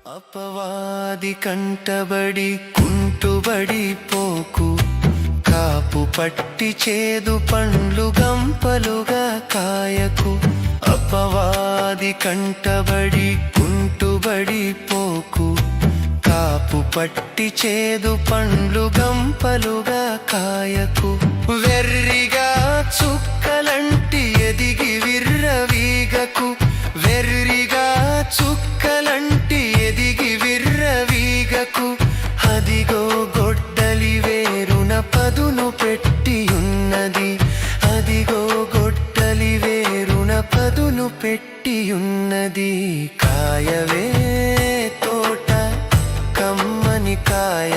అపవాది కంటబడి కుంటుబడి పోకు, కాపు పట్టి చేదు పండ్లు గంపలుగా కాయకు. అపవాది కంటబడి కుంటుబడి పోకు, కాపు పట్టి చేదు పండ్లు గంపలుగా కాయకు. వెర్రిగా చుక్కలంటి ఎదిగి విర్రవీగకు, వెర్రిగా చుక్కలంటి ఎదిగి విర్రవీగకు. అదిగో గొడ్డలి వేరున పదును పెట్టి ఉన్నది, అదిగో గొడ్డలి వేరున పదును పెట్టి ఉన్నది. కాయవే తోట కమ్మని కాయ